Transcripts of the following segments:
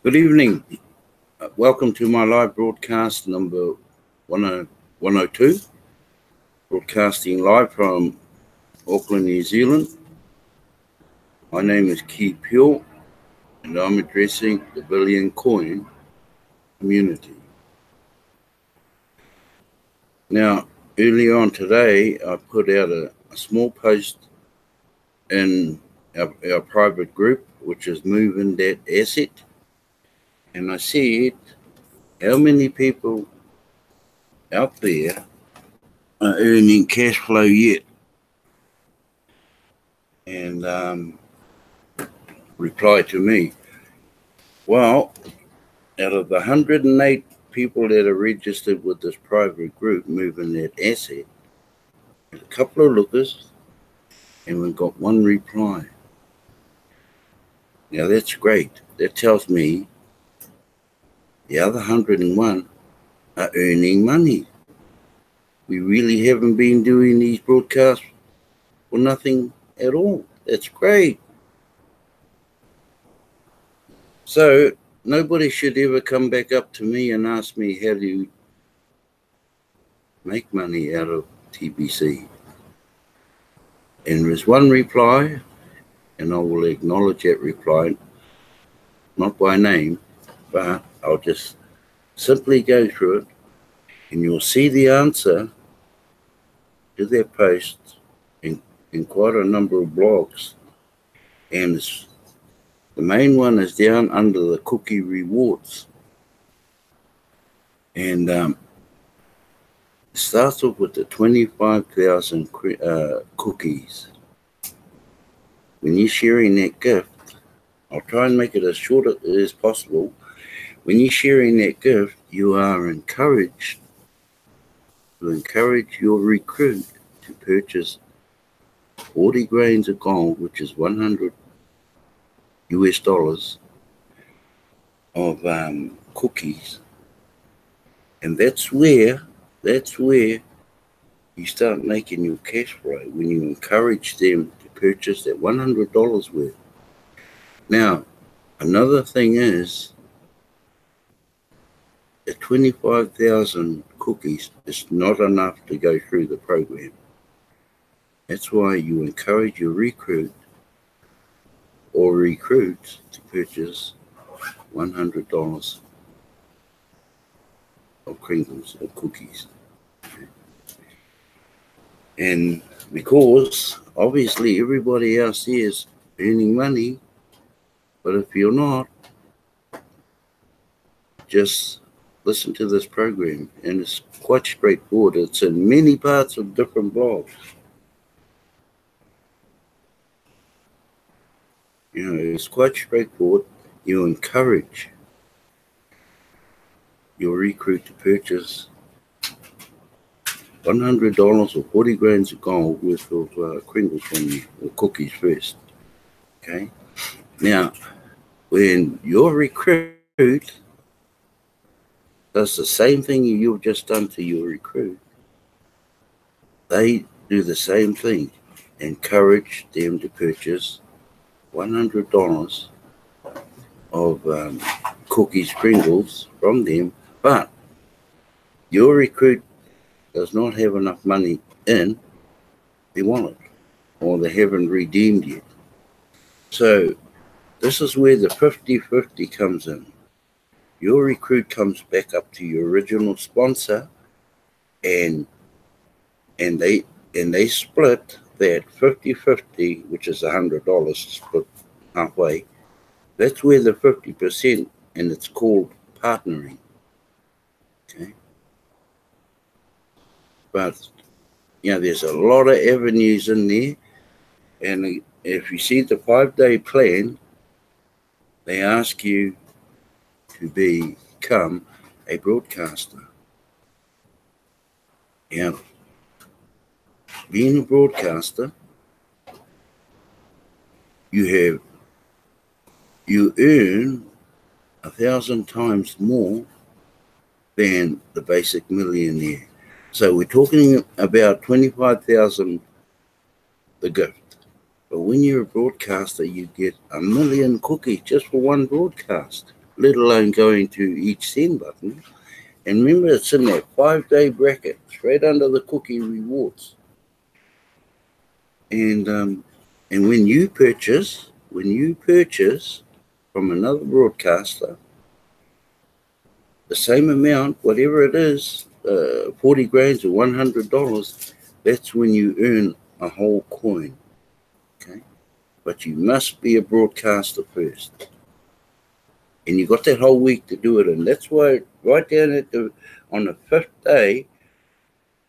Good evening. Welcome to my live broadcast number 102, broadcasting live from Auckland, New Zealand. My name is Key Pure, and I'm addressing the Billion Coin community. Now, earlier on today, I put out a small post in our private group, which is Moving That Asset. And I said, how many people out there are earning cash flow yet? And reply to me, well, out of the 108 people that are registered with this private group, Moving That Asset, there's a couple of lookers, and we've got one reply. Now that's great. That tells me the other 101 are earning money. We really haven't been doing these broadcasts for nothing at all. That's great. So nobody should ever come back up to me and ask me how do you make money out of TBC. And there's one reply, and I will acknowledge that reply, not by name, but I'll just simply go through it, and you'll see the answer to their post in quite a number of blogs. And the main one is down under the cookie rewards. And it starts off with the 25,000 cookies. When you're sharing that gift, I'll try and make it as short as possible. When you're sharing that gift, you are encouraged to encourage your recruit to purchase 40 grains of gold, which is $100 of cookies. And that's where you start making your cash flow, when you encourage them to purchase that $100 worth. Now, another thing is that 25,000 cookies is not enough to go through the program. That's why you encourage your recruit or recruits to purchase $100 of crinkles or cookies. And because obviously everybody else is earning money, but if you're not, just listen to this program, and it's quite straightforward. It's in many parts of different blogs. It's quite straightforward. You encourage your recruit to purchase $100 or 40 grains of gold worth of crinkles from you, or cookies first. Okay? Now, when your recruit does the same thing you've just done to your recruit, they do the same thing. Encourage them to purchase $100 of cookies, Pringles from them, but your recruit does not have enough money in their wallet, or they haven't redeemed yet. So this is where the 50-50 comes in. Your recruit comes back up to your original sponsor, and they split that 50-50, which is $100 split halfway. That's where the 50%, and it's called partnering. Okay. But there's a lot of avenues in there, and if you see the 5-day plan, they ask you to become a broadcaster. Now, being a broadcaster, you earn 1,000 times more than the basic millionaire. So we're talking about 25,000 the gift. But when you're a broadcaster, you get 1 million cookies just for one broadcast. let alone going to each send button. And remember, it's in that 5-day bracket, straight under the cookie rewards. And when you purchase from another broadcaster, the same amount, whatever it is, 40 grains or $100, that's when you earn a whole coin. Okay, but you must be a broadcaster first, and you got that whole week to do it. And that's why right down on the 5th day,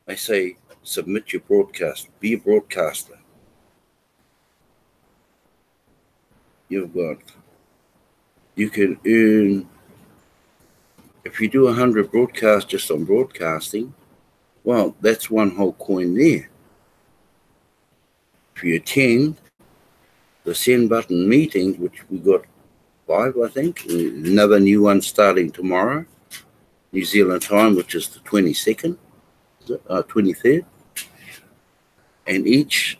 I say submit your broadcast, be a broadcaster. You can earn, if you do 100 broadcasts just on broadcasting, well, that's one whole coin there. If you attend the send button meetings, which we got 5, I think, another new one starting tomorrow, New Zealand time, which is the 22nd, 23rd, and each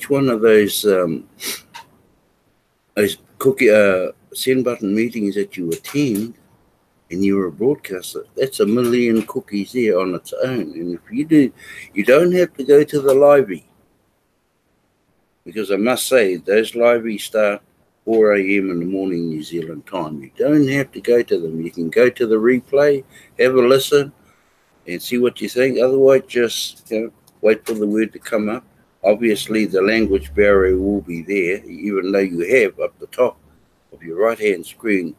one of those cookie send button meetings that you attend, and you're a broadcaster, that's 1 million cookies there on its own. And if you do, you don't have to go to the library, because I must say those libraries start 4 a.m. in the morning New Zealand time. You don't have to go to them. You can go to the replay, have a listen, and see what you think. Otherwise, just wait for the word to come up. Obviously, the language barrier will be there, even though you have up the top of your right-hand screen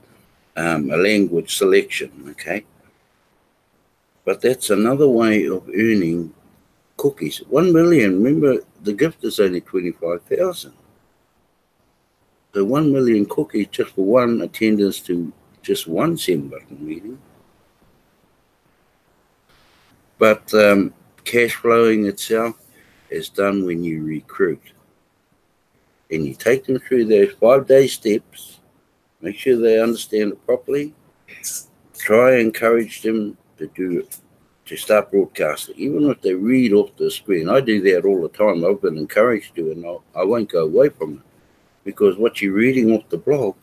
a language selection, okay? But that's another way of earning cookies. 1 million, remember, the gift is only 25,000. So 1 million cookies just for one attendance to just one send button meeting. But cash flowing itself is done when you recruit. And you take them through those 5-day steps, make sure they understand it properly, try and encourage them to start broadcasting, even if they read off the screen. I do that all the time. I've been encouraged to, and I won't go away from it, because what you're reading off the blog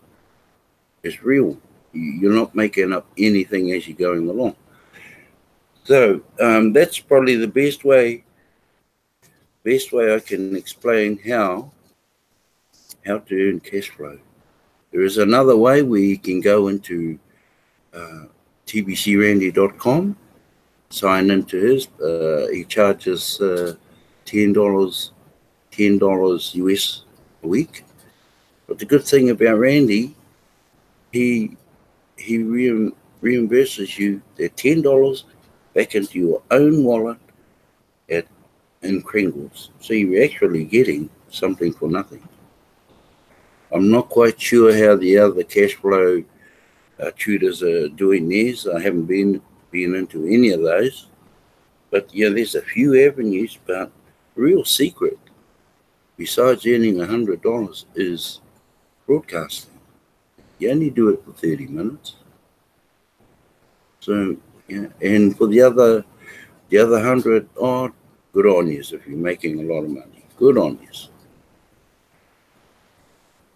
is real. You're not making up anything as you're going along. So that's probably the best way I can explain how to earn cash flow. There is another way where you can go into tbcrandy.com, sign into his. He charges $10 US a week. But the good thing about Randy, he reimburses you that $10 back into your own wallet in Kringles. So you're actually getting something for nothing. I'm not quite sure how the other cash flow tutors are doing theirs. I haven't been into any of those. But yeah, there's a few avenues, but real secret, besides earning $100, is broadcasting. You only do it for 30 minutes. So, yeah, and for the other 100 odd, good on you if you're making a lot of money. Good on you.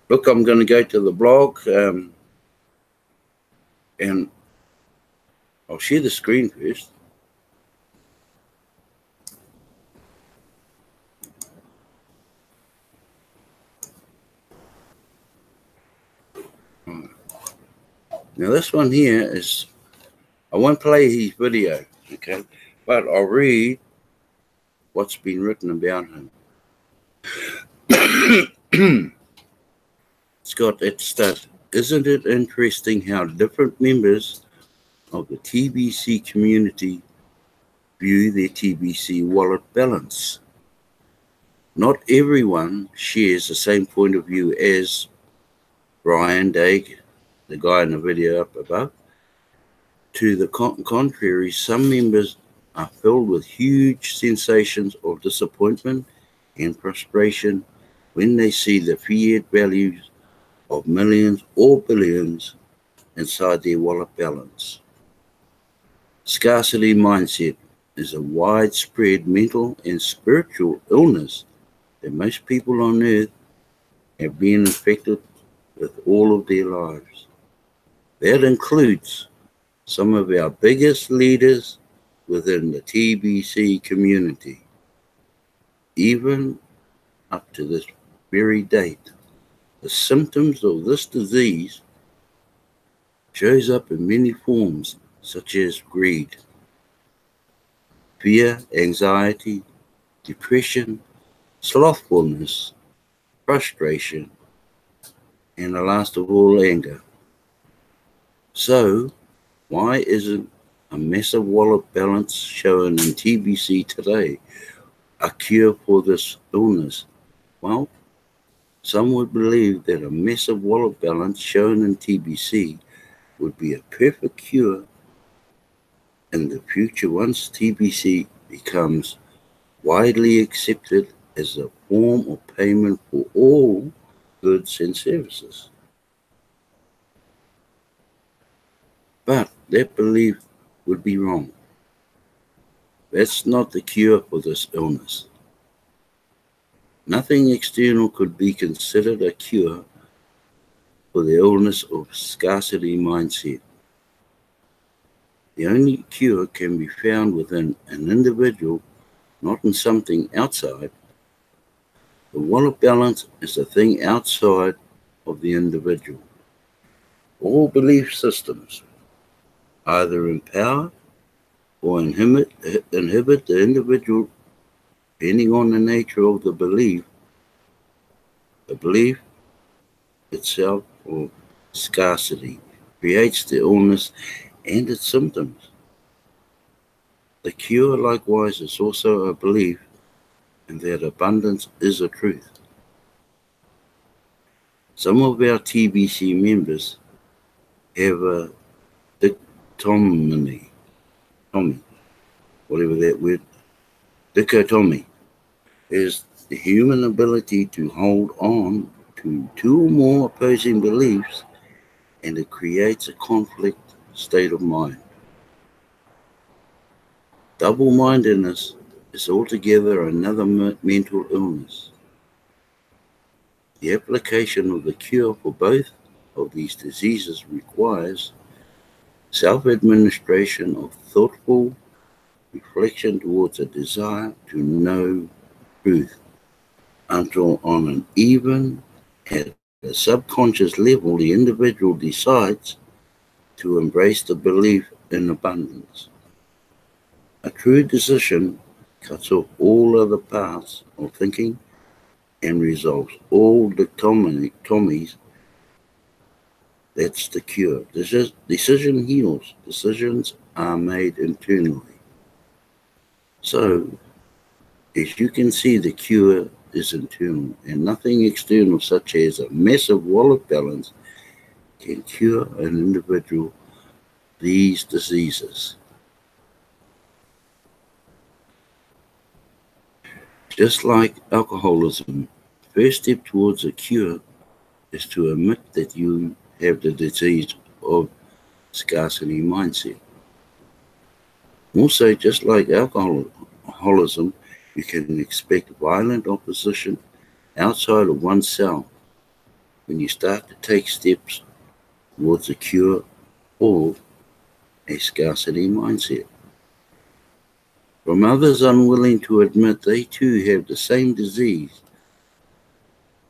Look, I'm going to go to the blog, and I'll share the screen first. Now this one here is, I won't play his video, okay, but I'll read what's been written about him. Scott, it starts, isn't it interesting how different members of the TBC community view their TBC wallet balance? Not everyone shares the same point of view as Brian Daig, the guy in the video up above. To the contrary, some members are filled with huge sensations of disappointment and frustration when they see the fiat values of millions or billions inside their wallet balance. Scarcity mindset is a widespread mental and spiritual illness that most people on earth have been infected with all of their lives. That includes some of our biggest leaders within the TBC community. Even up to this very date, the symptoms of this disease shows up in many forms such as greed, fear, anxiety, depression, slothfulness, frustration, and the last of all, anger. So, why isn't a massive wallet balance shown in TBC today a cure for this illness? Well, some would believe that a massive wallet balance shown in TBC would be a perfect cure in the future once TBC becomes widely accepted as a form of payment for all goods and services. But that belief would be wrong. That's not the cure for this illness. Nothing external could be considered a cure for the illness of scarcity mindset. The only cure can be found within an individual, not in something outside. The wallet balance is a thing outside of the individual. All belief systems either empower or inhibit the individual depending on the nature of the belief itself or scarcity creates the illness and its symptoms. The cure, likewise, is also a belief in that abundance is a truth. Some of our TBC members have a dichotomy, whatever that word, dichotomy, is the human ability to hold on to two or more opposing beliefs, and it creates a conflict state of mind. Double-mindedness is altogether another mental illness. The application of the cure for both of these diseases requires self-administration of thoughtful reflection towards a desire to know truth, until on an even at a subconscious level the individual decides to embrace the belief in abundance. A true decision cuts off all other paths of thinking and resolves all dichotomies. That's the cure. Decision heals. Decisions are made internally. So, as you can see, the cure is internal, and nothing external, such as a massive wallet balance, can cure an individual these diseases. Just like alcoholism, the first step towards a cure is to admit that you have the disease of scarcity mindset. Also, just like alcoholism, you can expect violent opposition outside of oneself when you start to take steps towards a cure or a scarcity mindset. From others unwilling to admit they too have the same disease,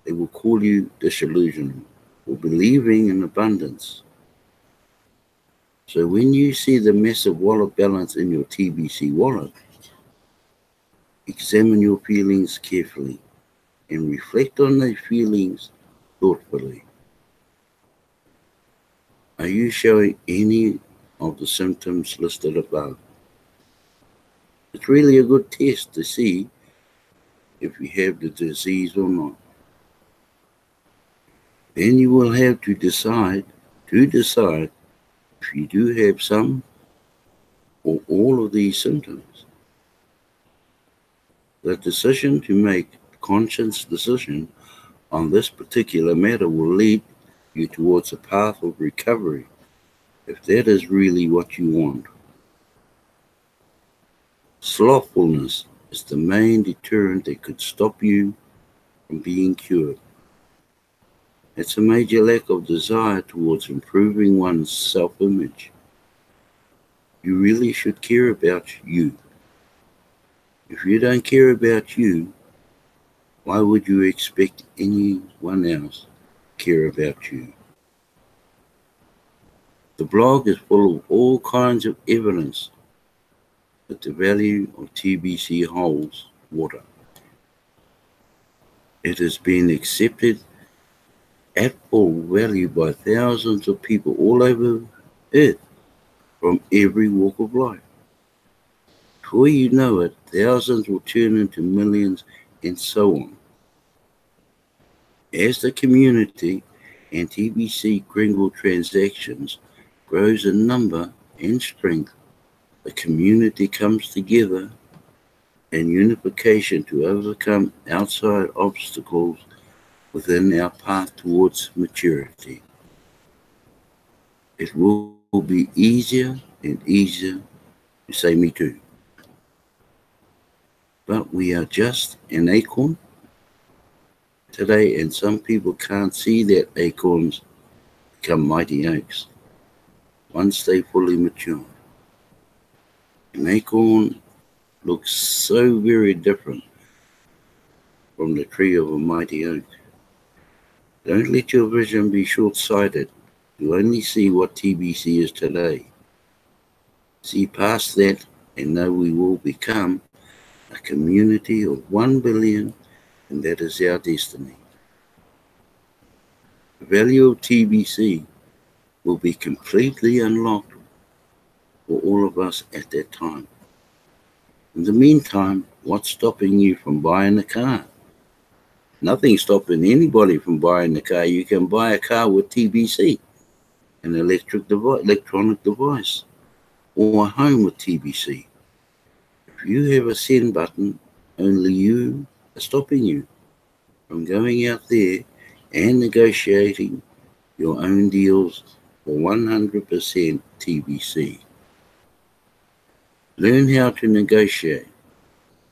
they will call you disillusional or believing in abundance. So when you see the massive wallet balance in your TBC wallet, examine your feelings carefully and reflect on those feelings thoughtfully. Are you showing any of the symptoms listed above? It's really a good test to see if you have the disease or not. Then you will have to decide if you do have some or all of these symptoms. The decision to make a conscious decision on this particular matter will lead you towards a path of recovery, if that is really what you want. Slothfulness is the main deterrent that could stop you from being cured. It's a major lack of desire towards improving one's self-image. You really should care about you. If you don't care about you, why would you expect anyone else to care about you? The blog is full of all kinds of evidence that the value of TBC holds water. It has been accepted at full value by thousands of people all over Earth from every walk of life. Before you know it, thousands will turn into millions and so on. As the community and TBC Gringle transactions grows in number and strength, the community comes together in unification to overcome outside obstacles within our path towards maturity. It will be easier and easier to say me too. But we are just an acorn today, and some people can't see that acorns become mighty oaks once they fully mature. An acorn looks so very different from the tree of a mighty oak. Don't let your vision be short-sighted. You only see what TBC is today. See past that and know we will become a community of 1 billion, and that is our destiny. The value of TBC will be completely unlocked for all of us at that time. In the meantime, what's stopping you from buying a car? Nothing's stopping anybody from buying a car. You can buy a car with TBC, an electronic device, or a home with TBC. If you have a send button, only you are stopping you from going out there and negotiating your own deals for 100% TBC. Learn how to negotiate.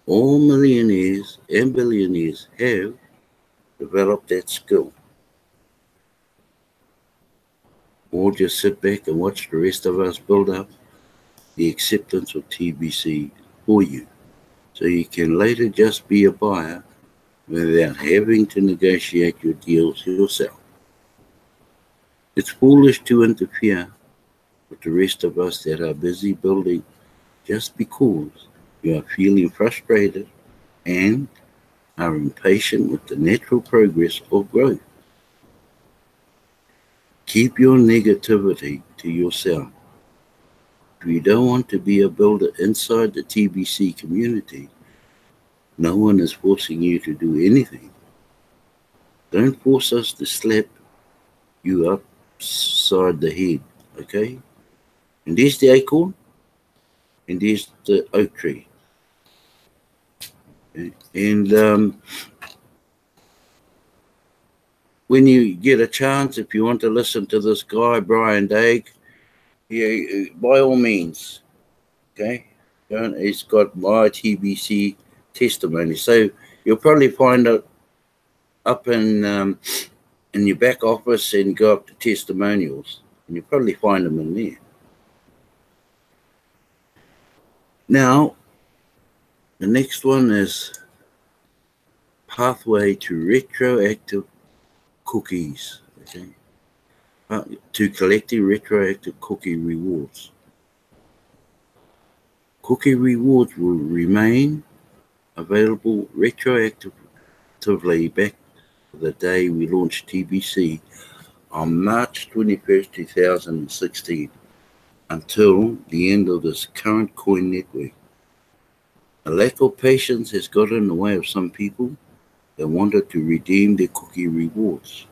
All millionaires and billionaires have developed that skill. Or just sit back and watch the rest of us build up the acceptance of TBC for you, so you can later just be a buyer without having to negotiate your deals yourself. It's foolish to interfere with the rest of us that are busy building just because you are feeling frustrated and are impatient with the natural progress of growth. Keep your negativity to yourself. If you don't want to be a builder inside the TBC community, no one is forcing you to do anything. Don't force us to slap you upside the head, okay? And there's the acorn, and there's the oak tree. Okay? And when you get a chance, if you want to listen to this guy, Brian Daigle, yeah, by all means, okay? He's got my TBC testimony. So you'll probably find it up in your back office and go up to testimonials, and you'll probably find them in there. Now, the next one is pathway to retroactive cookies, okay? To collecting retroactive cookie rewards. Cookie rewards will remain available retroactively back to the day we launched TBC on March 21st, 2016, until the end of this current coin network. A lack of patience has got in the way of some people that wanted to redeem their cookie rewards.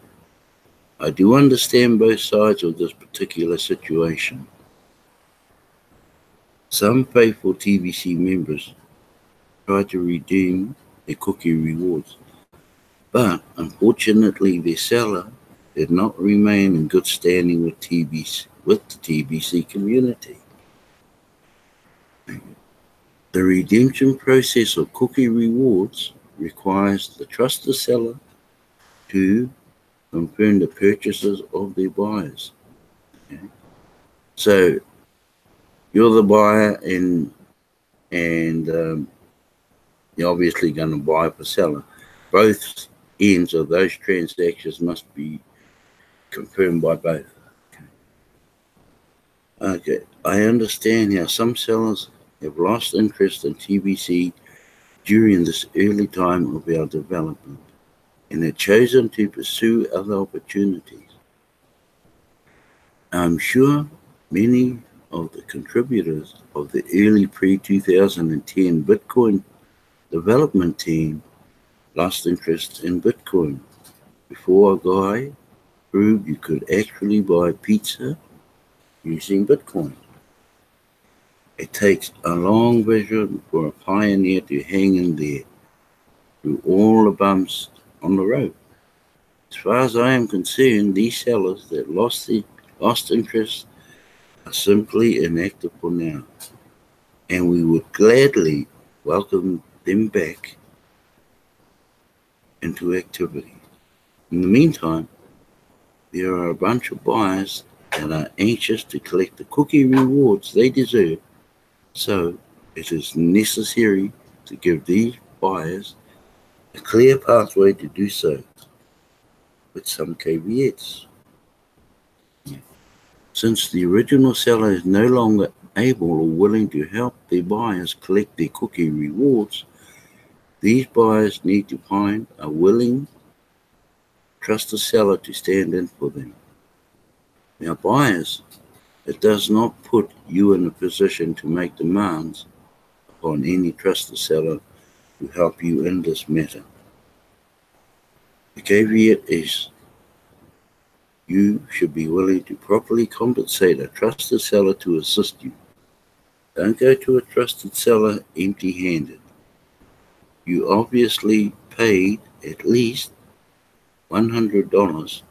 I do understand both sides of this particular situation. Some faithful TBC members tried to redeem their cookie rewards, but unfortunately their seller did not remain in good standing with the TBC community. The redemption process of cookie rewards requires the trusted seller to confirm the purchases of their buyers. Okay? So you're the buyer, and you're obviously going to buy for seller. Both ends of those transactions must be confirmed by both. Okay, I understand how some sellers have lost interest in TBC during this early time of our development and have chosen to pursue other opportunities. I'm sure many of the contributors of the early pre-2010 Bitcoin development team lost interest in Bitcoin before a guy proved you could actually buy pizza using Bitcoin. It takes a long vision for a pioneer to hang in there through all the bumps on the road. As far as I am concerned, these sellers that lost interest are simply inactive for now, and we would gladly welcome them back into activity. In the meantime, there are a bunch of buyers that are anxious to collect the cookie rewards they deserve, so it is necessary to give these buyers a clear pathway to do so, with some caveats. Since the original seller is no longer able or willing to help their buyers collect their cookie rewards, these buyers need to find a willing, trusted seller to stand in for them. Now, buyers, it does not put you in a position to make demands upon any trusted seller to help you in this matter. The caveat is you should be willing to properly compensate a trusted seller to assist you. Don't go to a trusted seller empty-handed. You obviously paid at least $100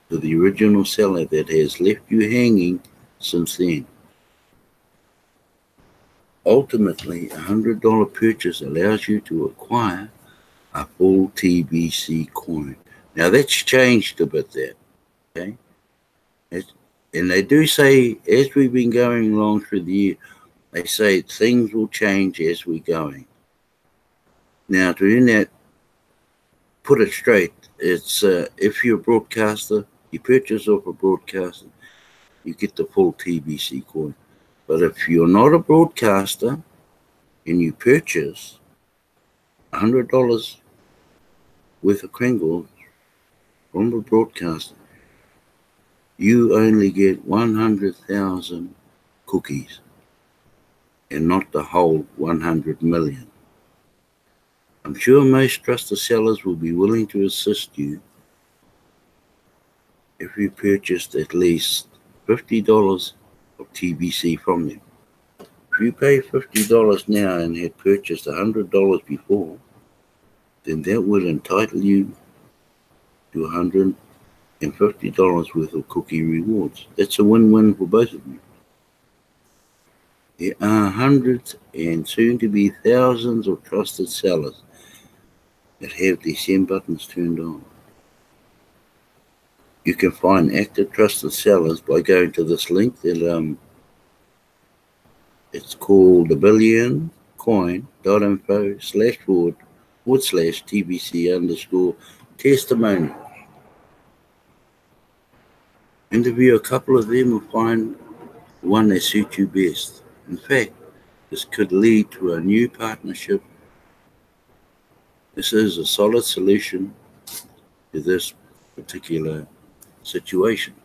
to the original seller that has left you hanging since then. Ultimately, a $100 purchase allows you to acquire a full TBC coin. Now that's changed a bit there, okay? And they do say, as we've been going along through the year, they say things will change as we're going. Now, to end that, put it straight, it's if you're a broadcaster, you purchase off a broadcaster, you get the full TBC coin. But if you're not a broadcaster and you purchase $100 worth of Kringle from the broadcaster, you only get 100,000 cookies and not the whole 100 million. I'm sure most trusted sellers will be willing to assist you if you purchased at least $50 of TBC from them. If you pay $50 now and had purchased $100 before, then that would entitle you to $150 worth of cookie rewards. That's a win-win for both of you. There are hundreds and soon to be thousands of trusted sellers that have their send buttons turned on. You can find active trusted sellers by going to this link that it's called thebillioncoin.info//TBC_testimony. Interview a couple of them and find one that suits you best. In fact, this could lead to a new partnership. This is a solid solution to this particular situation.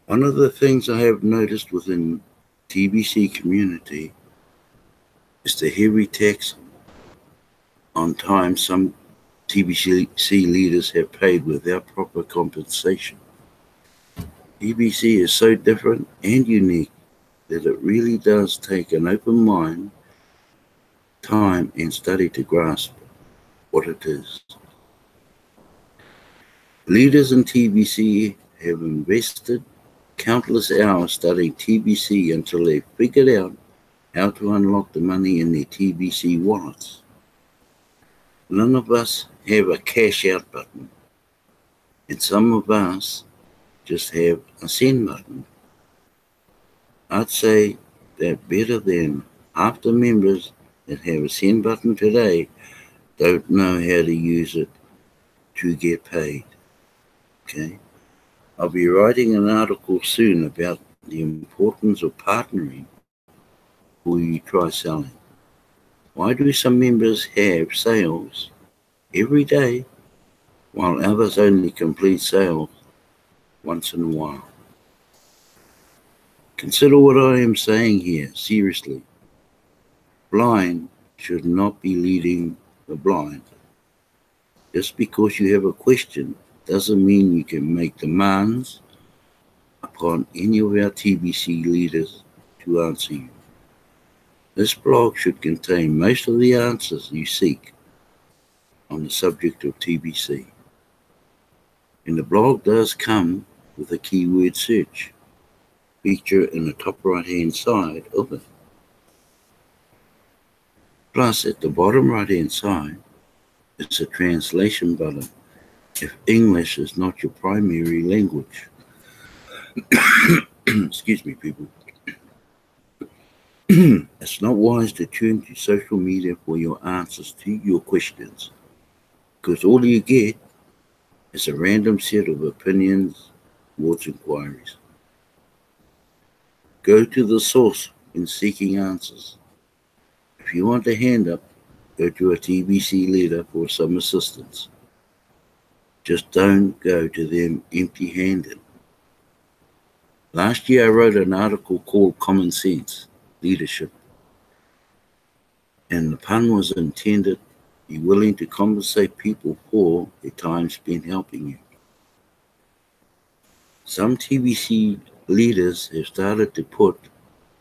One of the things I have noticed within TBC community is the heavy tax on time some TBC leaders have paid without proper compensation. TBC is so different and unique that it really does take an open mind, time, and study to grasp what it is. Leaders in TBC have invested countless hours studying TBC until they figured out how to unlock the money in their TBC wallets. None of us have a cash out button. and some of us just have a send button. I'd say that better than half the members that have a send button today don't know how to use it to get paid. Okay? I'll be writing an article soon about the importance of partnering before you try selling. Why do some members have sales every day while others only complete sales once in a while? Consider what I am saying here seriously. Blind should not be leading the blind. Just because you have a question doesn't mean you can make demands upon any of our TBC leaders to answer you. This blog should contain most of the answers you seek on the subject of TBC. And the blog does come with a keyword search feature in the top right-hand side of it. Plus, at the bottom right-hand side, it's a translation button if English is not your primary language. Excuse me, people. It's not wise to turn to social media for your answers to your questions, because all you get is a random set of opinions towards inquiries. Go to the source in seeking answers. If you want a hand up, go to a TBC leader for some assistance. Just don't go to them empty-handed. Last year I wrote an article called Common Sense Leadership, and the pun was intended: be willing to compensate people for their time spent helping you. Some TBC leaders have started to put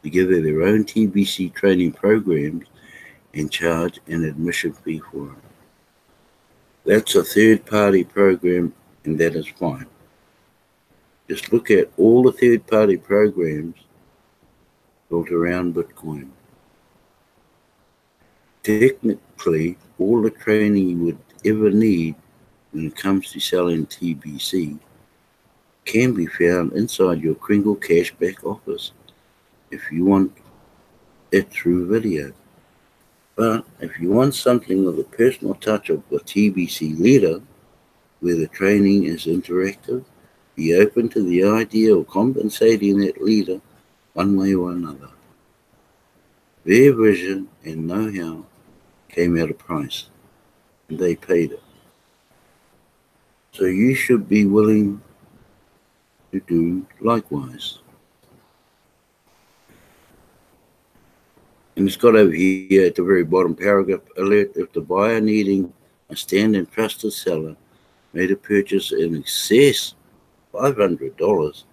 together their own TBC training programs and charge an admission fee for it. That's a third-party program, and that is fine. Just look at all the third-party programs built around Bitcoin. Technically, all the training you would ever need when it comes to selling TBC can be found inside your Kringle Cashback office if you want it through video. But if you want something with a personal touch of a TBC leader, where the training is interactive, be open to the idea of compensating that leader one way or another. Their vision and know-how came at a price, and they paid it. So you should be willing to do likewise. And it's got over here at the very bottom paragraph, alert: if the buyer needing a stand-in trusted seller made a purchase in excess of $500,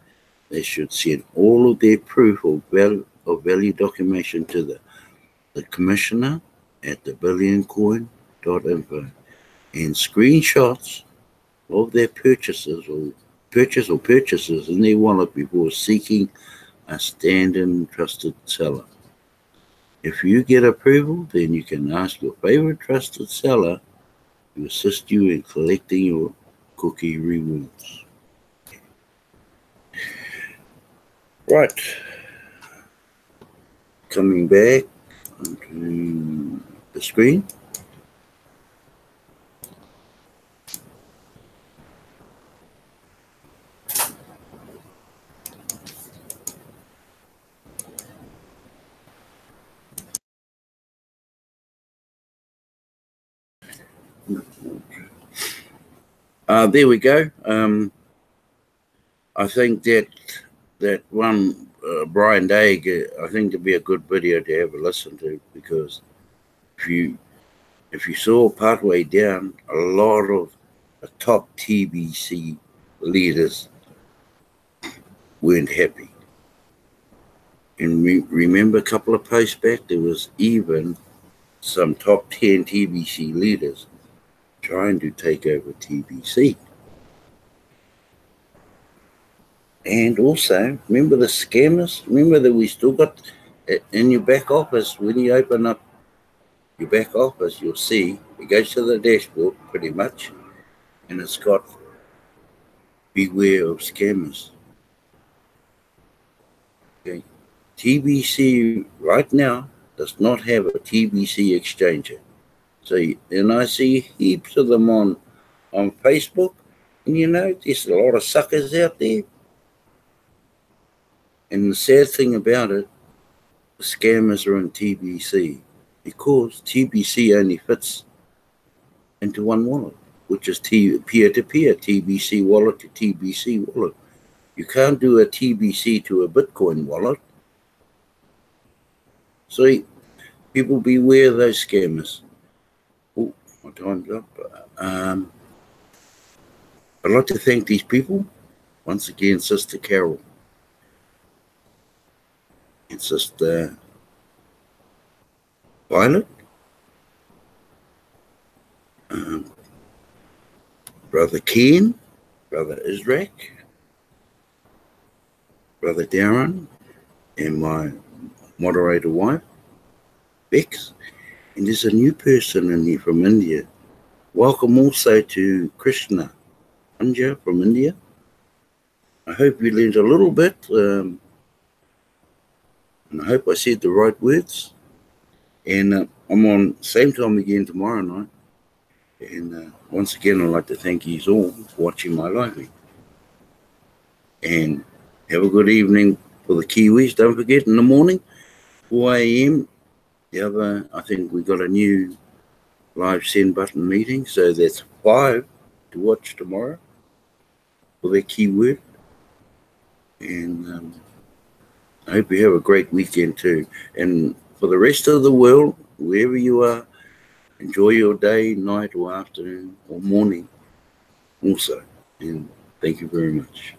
they should send all of their proof of value documentation to the commissioner at thebillioncoin.info and screenshots of their purchases in their wallet before seeking a stand-in trusted seller. If you get approval, then you can ask your favorite trusted seller to assist you in collecting your cookie rewards. Right. Coming back onto the screen. There we go. I think that one, Brian Daig, I think it'd be a good video to have a listen to, because if you saw partway down, a lot of the top TBC leaders weren't happy. And remember a couple of posts back, there was even some top 10 TBC leaders trying to take over TBC. And also, remember the scammers? Remember that we still got in your back office, when you open up your back office, you'll see it goes to the dashboard pretty much, and it's got beware of scammers. Okay. TBC right now does not have a TBC exchanger. So, and I see heaps of them on Facebook, and there's a lot of suckers out there. And the sad thing about it, the scammers are in TBC because TBC only fits into one wallet, which is peer-to-peer, TBC wallet to TBC wallet. You can't do a TBC to a Bitcoin wallet. So people beware of those scammers. Oh, my time's up. I'd like to thank these people. Once again, Sister Carol. And Sister Violet. Brother Ken. Brother Israq. Brother Darren. And my moderator wife, Bex. And there's a new person in here from India. Welcome also to Krishna Anja from India. I hope you learned a little bit, and I hope I said the right words. And I'm on same time again tomorrow night. And once again, I'd like to thank you all for watching my live. And have a good evening for the Kiwis. Don't forget, in the morning, 4 a.m., I think we got a new live send button meeting. So that's 5 to watch tomorrow for their keyword. And I hope you have a great weekend too. And for the rest of the world, wherever you are, enjoy your day, night, or afternoon, or morning also. And thank you very much.